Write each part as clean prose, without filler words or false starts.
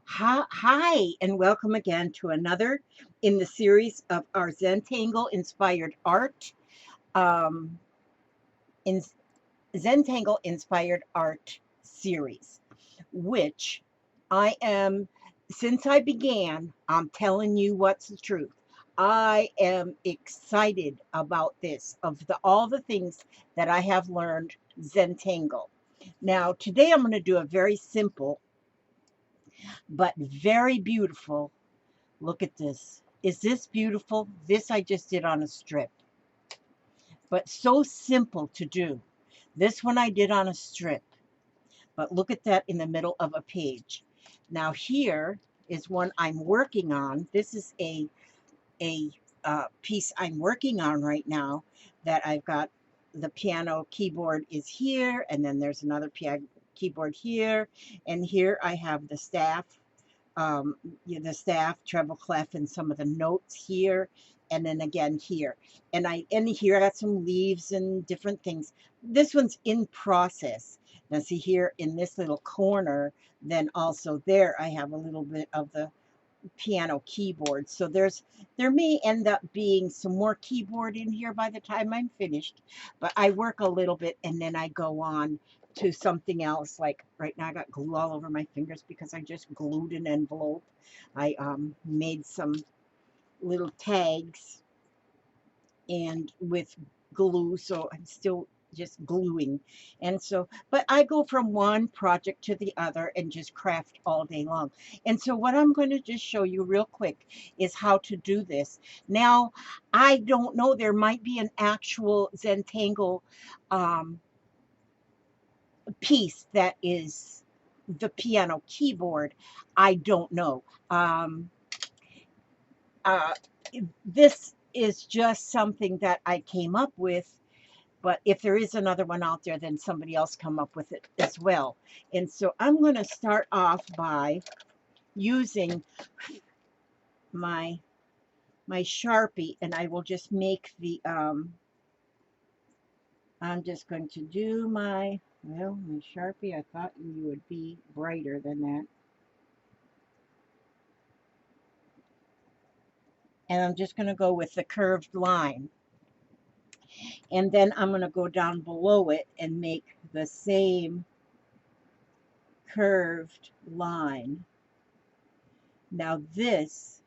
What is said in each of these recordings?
Hi, and welcome again to another in the series of our Zentangle inspired art. Um, in Zentangle inspired art series, which I am, since I began, I'm telling you what's the truth. I am excited about this, of all the things that I have learned Zentangle. Now, today I'm going to do a very simple but very beautiful. Look at this. Is this beautiful? This I just did on a strip, but so simple to do. This one I did on a strip, but look at that in the middle of a page. Now here is one I'm working on. This is a piece I'm working on right now that I've got. The piano keyboard is here, and then there's another piano keyboard here, and here I have the staff, um, the staff, treble clef, and some of the notes here, and then again here. And here I got some leaves and different things. This one's in process. Now see here in this little corner, then also there I have a little bit of the piano keyboard. So there may end up being some more keyboard in here by the time I'm finished, but I work a little bit and then I go on to something else. Like right now I got glue all over my fingers because I just glued an envelope. I made some little tags and with glue, so I'm still just gluing. And so, but I go from one project to the other and just craft all day long. And so what I'm going to just show you real quick is how to do this. Now, I don't know, there might be an actual Zentangle um, piece that is the piano keyboard. I don't know. Uh, this is just something that I came up with, but if there is another one out there, then somebody else come up with it as well. And so I'm going to start off by using my my Sharpie, and I will just make the I'm just going to do my Sharpie. I thought you would be brighter than that. And I'm just going to go with the curved line. And then I'm going to go down below it and make the same curved line. Now this,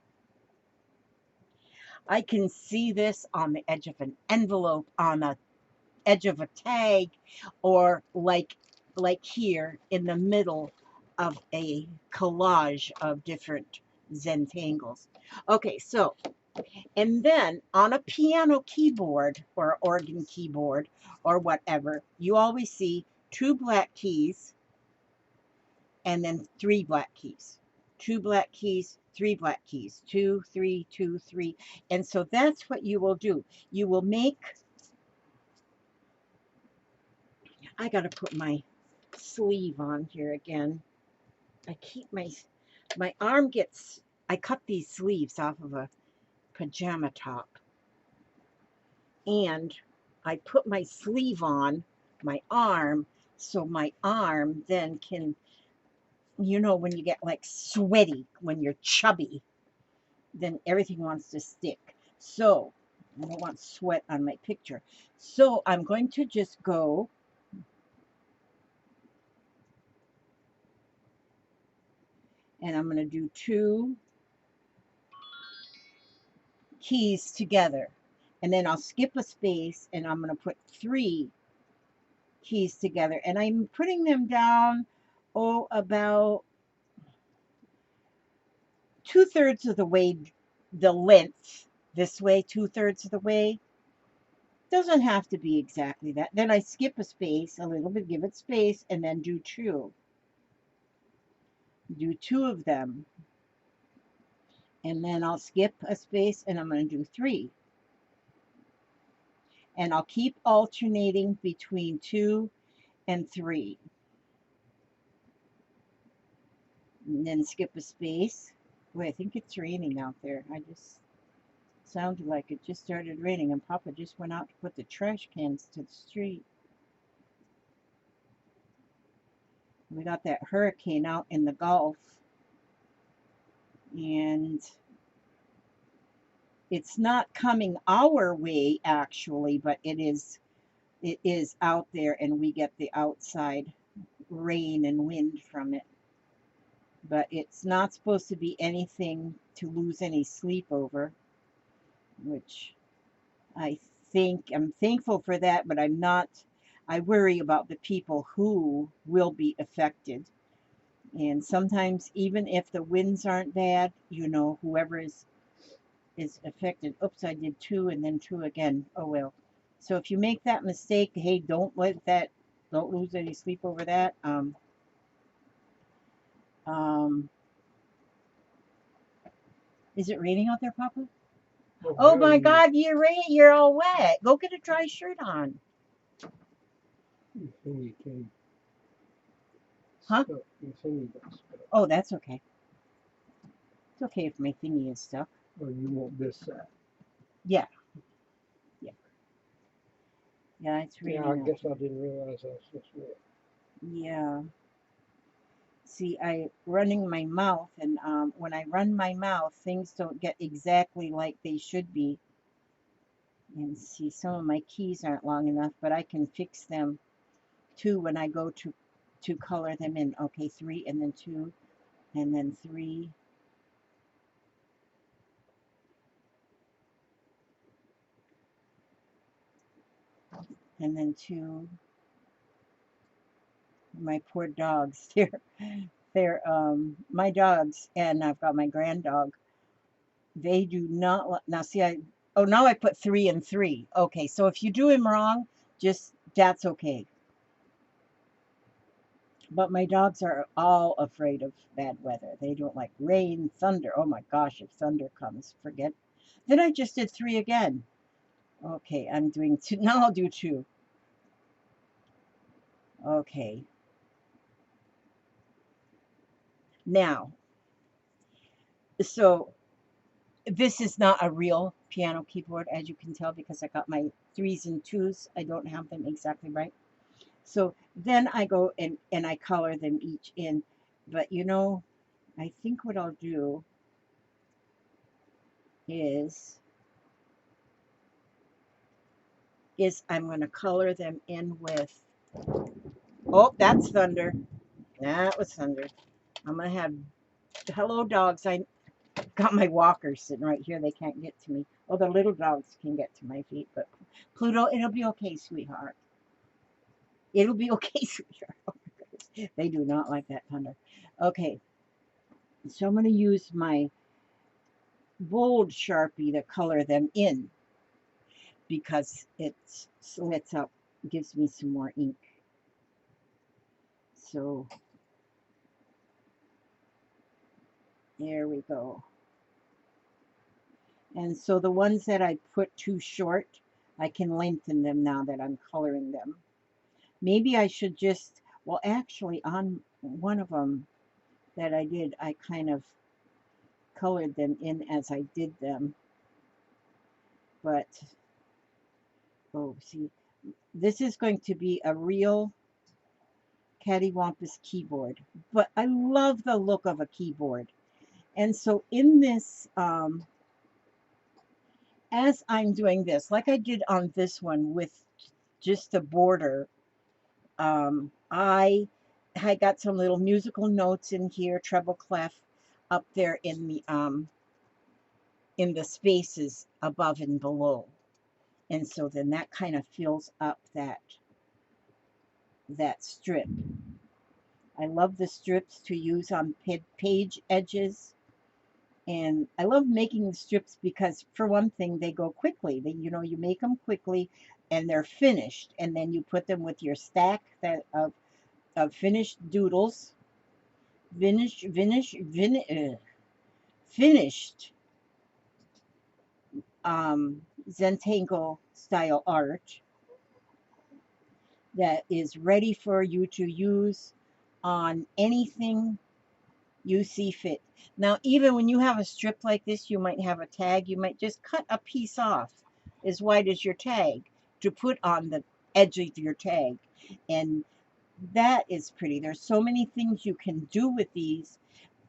I can see this on the edge of an envelope, on the edge of a tag, or like here in the middle of a collage of different Zentangles. Okay, so, and then on a piano keyboard or organ keyboard or whatever, you always see two black keys and then three black keys. Two black keys, three black keys, two, three, two, three. And so that's what you will do. You will make, I got to put my sleeve on here again. I keep my arm gets, I cut these sleeves off of a pajama top. And I put my sleeve on my arm so my arm then can, when you get like sweaty, when you're chubby, then everything wants to stick. So I don't want sweat on my picture. So I'm going to just go and I'm going to do two keys together. And then I'll skip a space and I'm going to put three keys together. And I'm putting them down, about 2/3 of the way, the length this way, 2/3 of the way. Doesn't have to be exactly that. Then I skip a space a little bit, give it space, and then do two. Do two of them. And then I'll skip a space and I'm going to do three. And I'll keep alternating between two and three. And then skip a space. Boy, I think it's raining out there. I just sounded like it just started raining and Papa just went out to put the trash cans to the street. We got that hurricane out in the Gulf. And it's not coming our way actually, but it is out there, and we get the outside rain and wind from it. But it's not supposed to be anything to lose any sleep over, which I think I'm thankful for that, but I'm not. I worry about the people who will be affected. And sometimes, even if the winds aren't bad, whoever is affected. Oops, I did two and then two again. Oh well. So if you make that mistake, hey, don't lose any sleep over that. Um, is it raining out there, Papa? Oh my God, you're all wet. Go get a dry shirt on. Huh? Oh, that's okay. It's okay if my thingy is stuck. Or you want this set? Yeah. Yeah. Yeah, it's raining. Yeah, I guess I didn't realize I was this wet. Yeah. See, I running my mouth, and when I run my mouth, things don't get exactly like they should be. And see, some of my keys aren't long enough, but I can fix them too when I go to color them in. Okay, three and then two, and then three. And then two. My poor dogs. They're my dogs, and I've got my grand dog. They do not now see now I put three and three. Okay, so if you do him wrong, just that's okay. But my dogs are all afraid of bad weather. They don't like rain, thunder. Oh my gosh, if thunder comes, forget. Then I just did three again. Okay, I'm doing two. Now I'll do two. Okay. Now, so this is not a real piano keyboard, as you can tell, because I got my threes and twos. I don't have them exactly right. So then I go and I color them each in. But I think what I'll do is I'm going to color them in with, oh, that's thunder. That was thunder. I'm going to have, hello dogs. I got my walkers sitting right here. They can't get to me. Oh, the little dogs can get to my feet, but Pluto, it'll be okay, sweetheart. It'll be okay, sweetheart. Oh my goodness. They do not like that thunder. Okay, so I'm going to use my bold Sharpie to color them in because it slits up, gives me some more ink. So there we go. And so the ones that I put too short, I can lengthen them now that I'm coloring them. Maybe I should just, well, actually, on one of them that I did, I kind of colored them in as I did them. But, oh, see, this is going to be a real cattywampus keyboard. But I love the look of a keyboard. And so in this, as I'm doing this, like I did on this one with just the border, I got some little musical notes in here, treble clef up there in the spaces above and below. And so then that kind of fills up that strip. I love the strips to use on page edges. And I love making the strips because, for one thing, they go quickly. You make them quickly, and they're finished. And then you put them with your stack of finished doodles, finished Zentangle style art that is ready for you to use on anything you see fit. Now, even when you have a strip like this, you might have a tag. You might just cut a piece off as wide as your tag to put on the edge of your tag. And that is pretty. There's so many things you can do with these.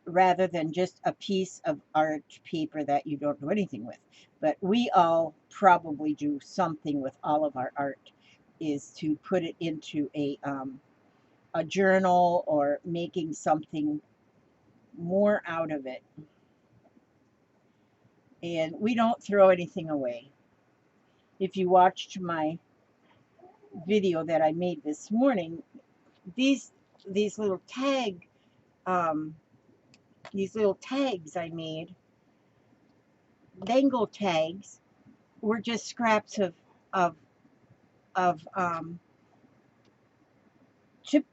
rather than just a piece of art paper that you don't do anything with. But we all probably do something with all of our art, is to put it into a journal or making something more out of it. And we don't throw anything away. If you watched my video that I made this morning, these these little tag um, these little tags I made, dangle tags, were just scraps of of chip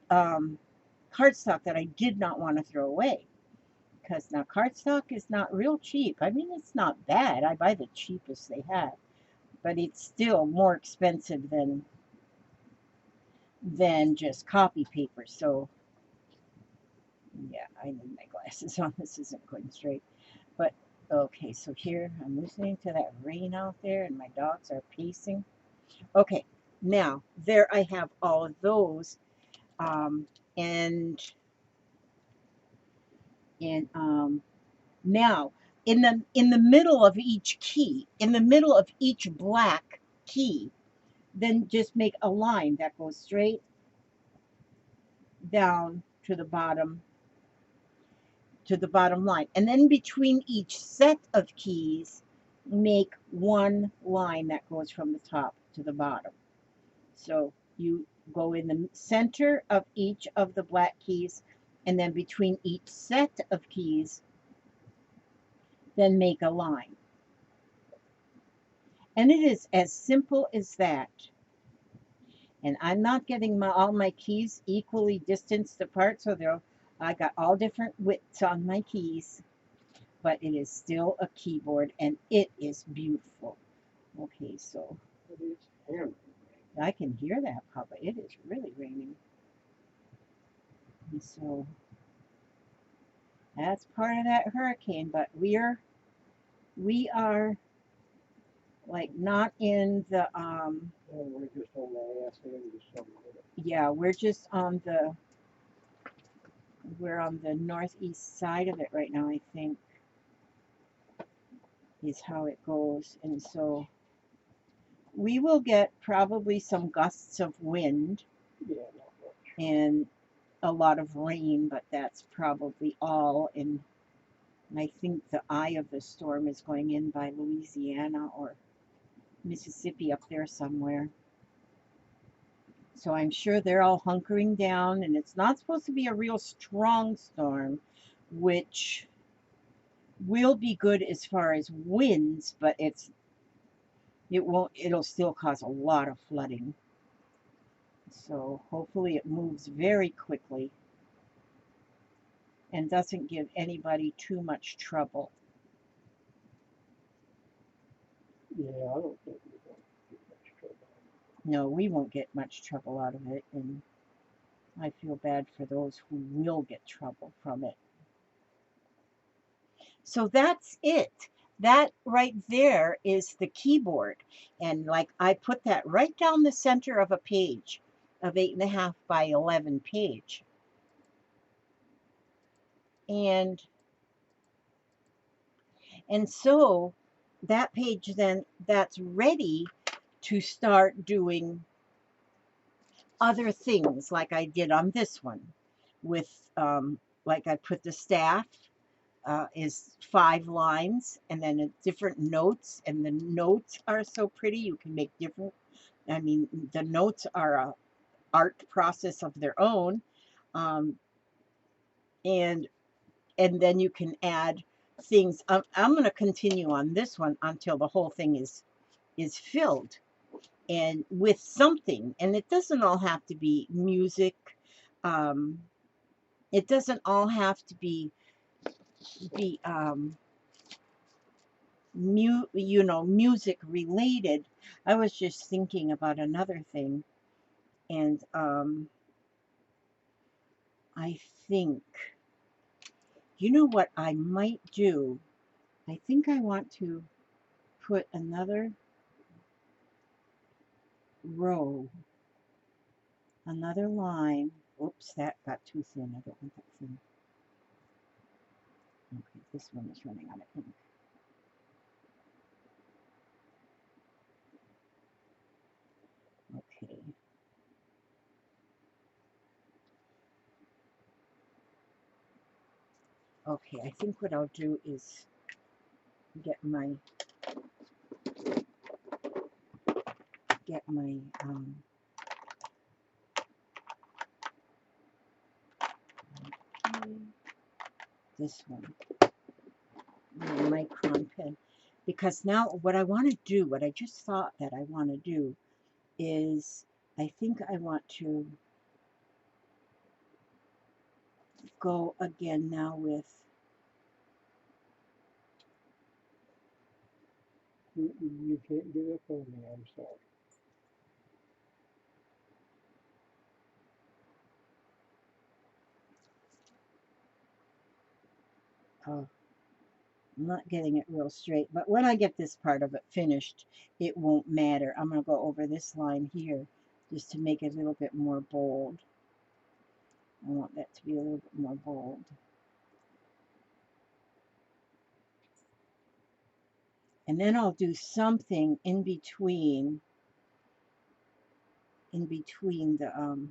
cardstock that I did not want to throw away, because now cardstock is not real cheap. I mean, it's not bad. I buy the cheapest they have, but it's still more expensive than just copy paper. So yeah, I need my glasses on. This isn't going straight. But okay, so here I'm listening to that rain out there, and my dogs are pacing. Okay, now there I have all of those, um, and and now in the middle of each key, in the middle of each black key, then just make a line that goes straight down to the bottom line. And then between each set of keys, make one line that goes from the top to the bottom. So you go in the center of each of the black keys, and then between each set of keys, then make a line. And it is as simple as that. And I'm not getting all my keys equally distanced apart, so I got all different widths on my keys, but it is still a keyboard, and it is beautiful. Okay, so But it's hammering. I can hear that, Papa. It is really raining. And so that's part of that hurricane, but we are like not in the Oh, we're just on the ass end of somewhere. yeah, we're on the northeast side of it right now, I think, is how it goes. And so we will get probably some gusts of wind Yeah, not much. and a lot of rain, but that's probably all. And I think the eye of the storm is going in by Louisiana or Mississippi up there somewhere. So I'm sure they're all hunkering down, and it's not supposed to be a real strong storm, which will be good as far as winds, but it'll still cause a lot of flooding. So hopefully it moves very quickly and doesn't give anybody too much trouble. Yeah, I don't think we're going to get much trouble. No, we won't get much trouble out of it, and I feel bad for those who will get trouble from it. So that's it. That right there is the keyboard. And like I put that right down the center of a page, of 8.5 by 11 page. And so that page then, that's ready to start doing other things like I did on this one with like I put the staff is 5 lines, and then different notes, and the notes are so pretty. You can make different, I mean, the notes are a art process of their own. um, and then you can add things. I'm going to continue on this one until the whole thing is filled and with something, and it doesn't all have to be music. um, it doesn't all have to be music related. I was just thinking about another thing, and I think, you know what I might do? I think I want to put another row, another line. Oops, that got too thin. I don't want that thin. This one is running out of ink. Okay. Okay, I think what I'll do is get my this one, my micron pen, because now what I want to do, what I just thought that I want to do is I think I want to go again now with You can't get up on me, I'm sorry. I'm not getting it real straight, but when I get this part of it finished, it won't matter. I'm going to go over this line here just to make it a little bit more bold. I want that to be a little bit more bold. And then I'll do something in between the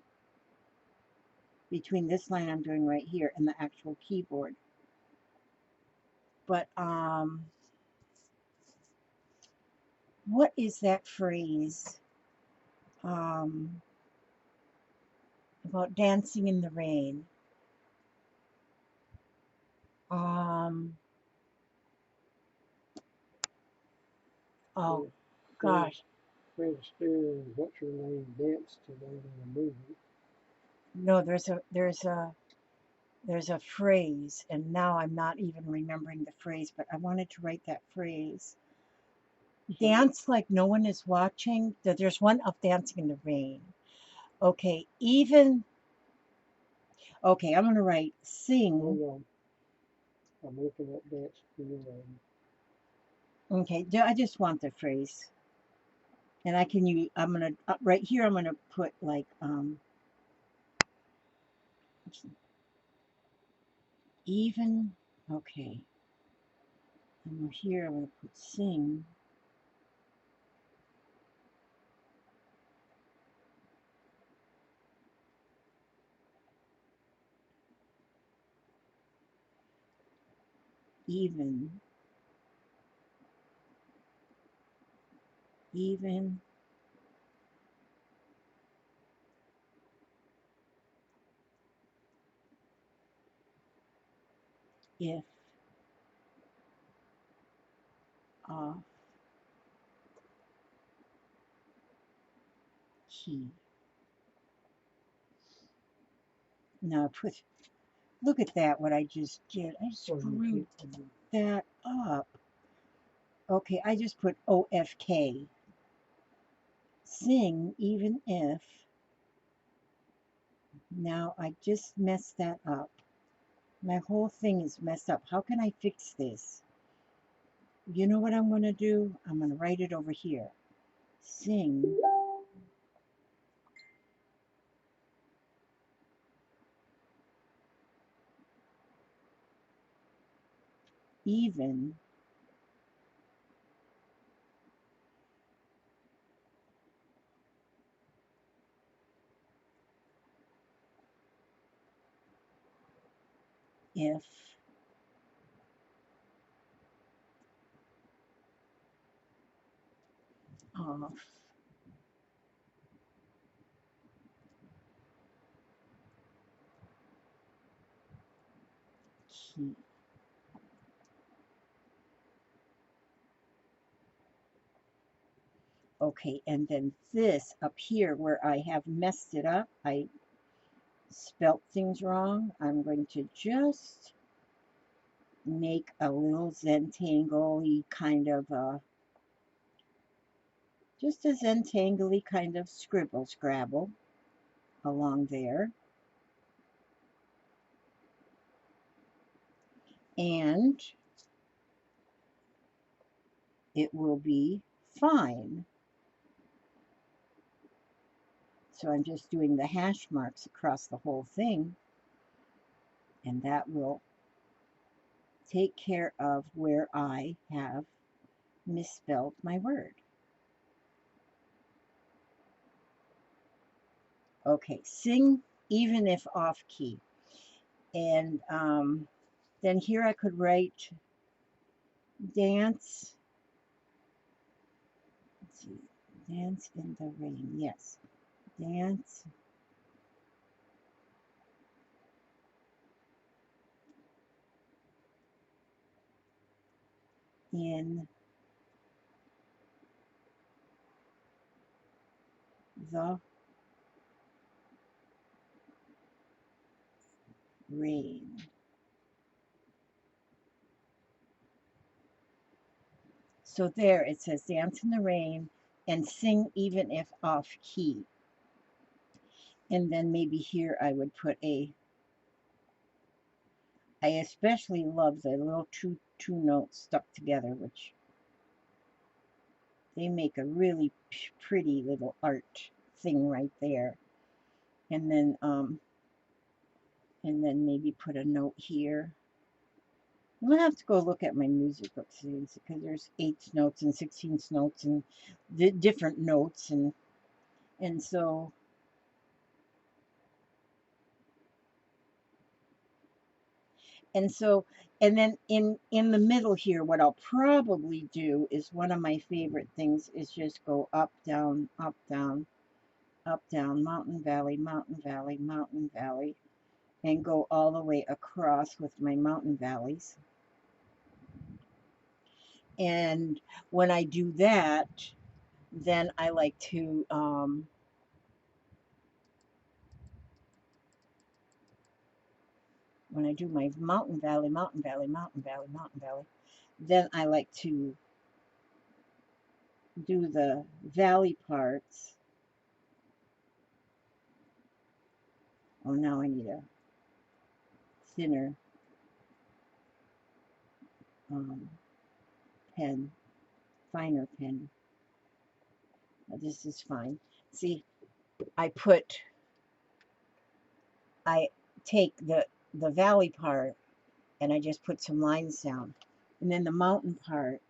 between this line I'm doing right here and the actual keyboard. But what is that phrase about dancing in the rain? Oh gosh, Fred Astaire and what's her name danced to that in a movie. no, there's a phrase, and now I'm not even remembering the phrase, but I wanted to write that phrase. Dance like no one is watching. There's one of dancing in the rain. Okay, even okay, I'm gonna write sing. Hold on. I'm looking up Dance in the Rain. Okay, I just want the phrase, and I can use. I'm gonna right here. I'm gonna put like even. Okay, and here I'm gonna put sing. Even if off key. Now put. Look at that. What I just did. I screwed that up. Okay, I just put OFK. Sing even if. Now I just messed that up. My whole thing is messed up. How can I fix this? You know what I'm going to do? I'm going to write it over here. Sing even if off key. Okay, and then this up here where I have messed it up, I spelt things wrong. I'm going to just make a little Zentangle-y kind of just a Zentangle-y kind of scribble scrabble along there. And it will be fine. So I'm just doing the hash marks across the whole thing, and that will take care of where I have misspelled my word. Okay, sing even if off key. And then here I could write dance. Let's see, dance in the rain. Yes, dance in the rain. So there it says dance in the rain and sing even if off key. And then maybe here I would put I especially love the little two notes stuck together, which they make a really pretty little art thing right there. And then maybe put a note here. I'm gonna have to go look at my music book because there's 8th notes and 16th notes and different notes and so and so and then in the middle here what I'll probably do is one of my favorite things is just go up down up down up down mountain valley mountain valley mountain valley and go all the way across with my mountain valleys. And when I do that, then I like to when I do my mountain valley mountain valley mountain valley mountain valley, then I like to do the valley parts. Oh, now I need a thinner um, pen, finer pen. This is fine. See, I put, I take the valley part and I just put some lines down. And then the mountain part,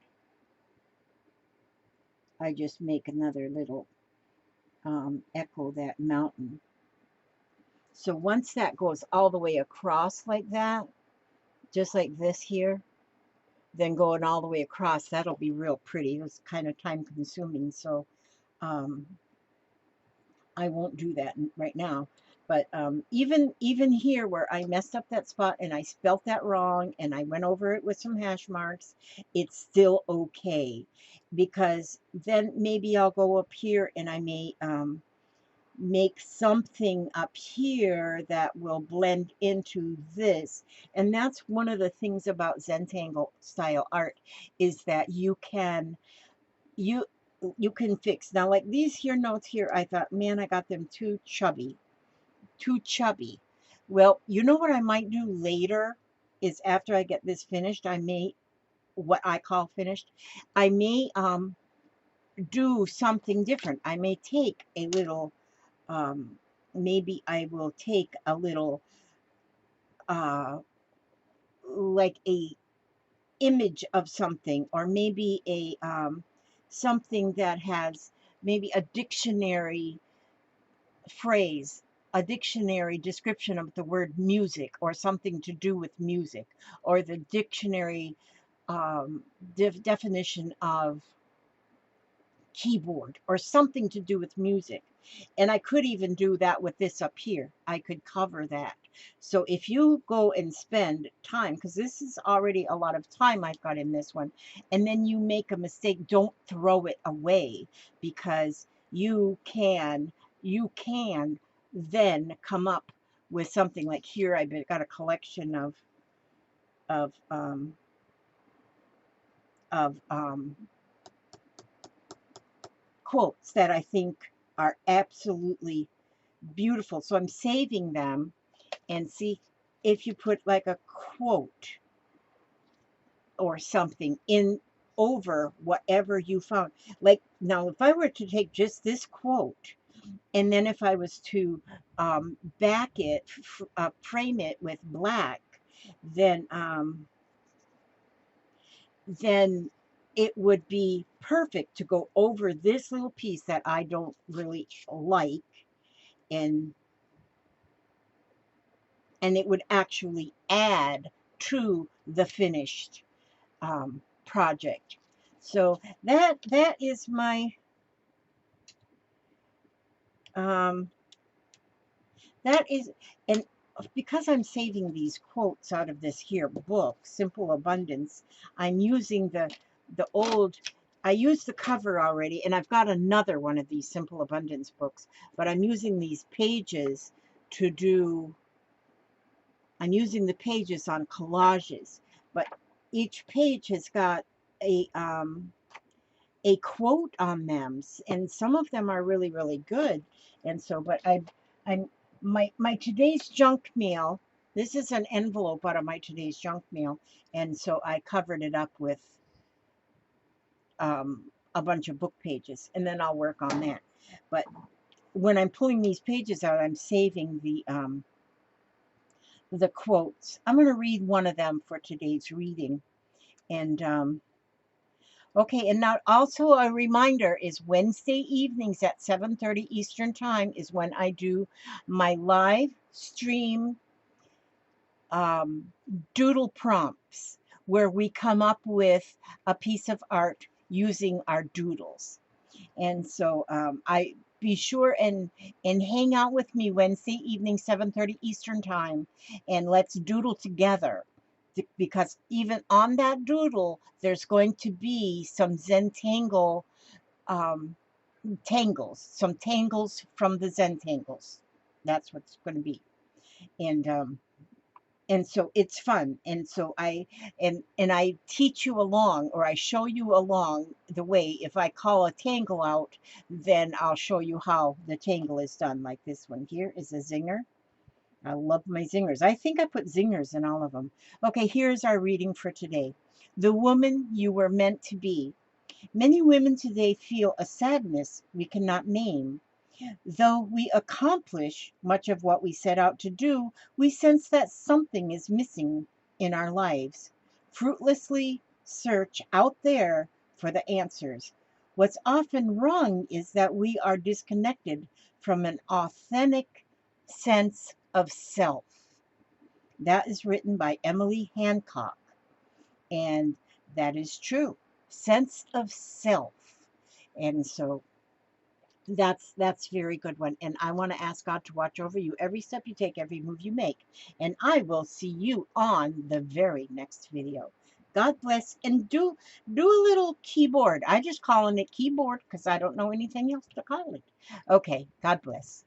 I just make another little echo that mountain. So once that goes all the way across like that, just like this here, then going all the way across, that'll be real pretty. It was kind of time consuming, so um, I won't do that right now. But even here where I messed up that spot and I spelt that wrong and I went over it with some hash marks, it's still okay because then maybe I'll go up here and I may make something up here that will blend into this. And that's one of the things about Zentangle style art is that you you can fix. Now like these here notes here, I thought, man, I got them too chubby, too chubby. Well, you know what I might do later is after I get this finished, I may, what I call finished, I may do something different. I may take a little maybe I will take a little uh, like a image of something, or maybe a something that has maybe a dictionary phrase, a dictionary description of the word music, or something to do with music, or the dictionary definition of keyboard or something to do with music. And I could even do that with this up here. I could cover that. So if you go and spend time, because this is already a lot of time I've got in this one, and then you make a mistake, don't throw it away because you can then come up with something like here. I've got a collection of um, of quotes that I think are absolutely beautiful. So I'm saving them and see if you put like a quote or something in over whatever you found. Like now, if I were to take just this quote and then if I was to back it, frame it with black, then then it would be perfect to go over this little piece that I don't really like, and it would actually add to the finished project. So that is my um, that is, and because I'm saving these quotes out of this here book, Simple Abundance, I'm using the old. I used the cover already, and I've got another one of these Simple Abundance books, but I'm using these pages to do. I'm using the pages on collages, but each page has got a quote on them, and some of them are really really good. And so, but I'm my today's junk mail. This is an envelope out of my today's junk mail, and so I covered it up with a bunch of book pages, and then I'll work on that. But when I'm pulling these pages out, I'm saving the quotes. I'm going to read one of them for today's reading, and okay, and now also a reminder is Wednesday evenings at 7:30 Eastern Time is when I do my live stream um, doodle prompts, where we come up with a piece of art using our doodles. And so I be sure and hang out with me Wednesday evening, 7:30 Eastern Time, and let's doodle together. Because even on that doodle, there's going to be some Zentangle um, tangles, some tangles from the Zentangles. That's what's going to be. And so it's fun. And so I teach you along, or I show you along the way. If I call a tangle out, then I'll show you how the tangle is done. Like this one here is a zinger. I love my zingers. I think I put zingers in all of them. Okay, here's our reading for today. The woman you were meant to be. Many women today feel a sadness we cannot name. Though we accomplish much of what we set out to do, we sense that something is missing in our lives. Fruitlessly search out there for the answers. What's often wrong is that we are disconnected from an authentic sense of self. That is written by Emily Hancock, and that is true. Sense of self. And so that's very good one. And I want to ask God to watch over you every step you take, every move you make. And I will see you on the very next video. God bless. And do a little keyboard. I just calling it keyboard because I don't know anything else to call it. Okay, God bless.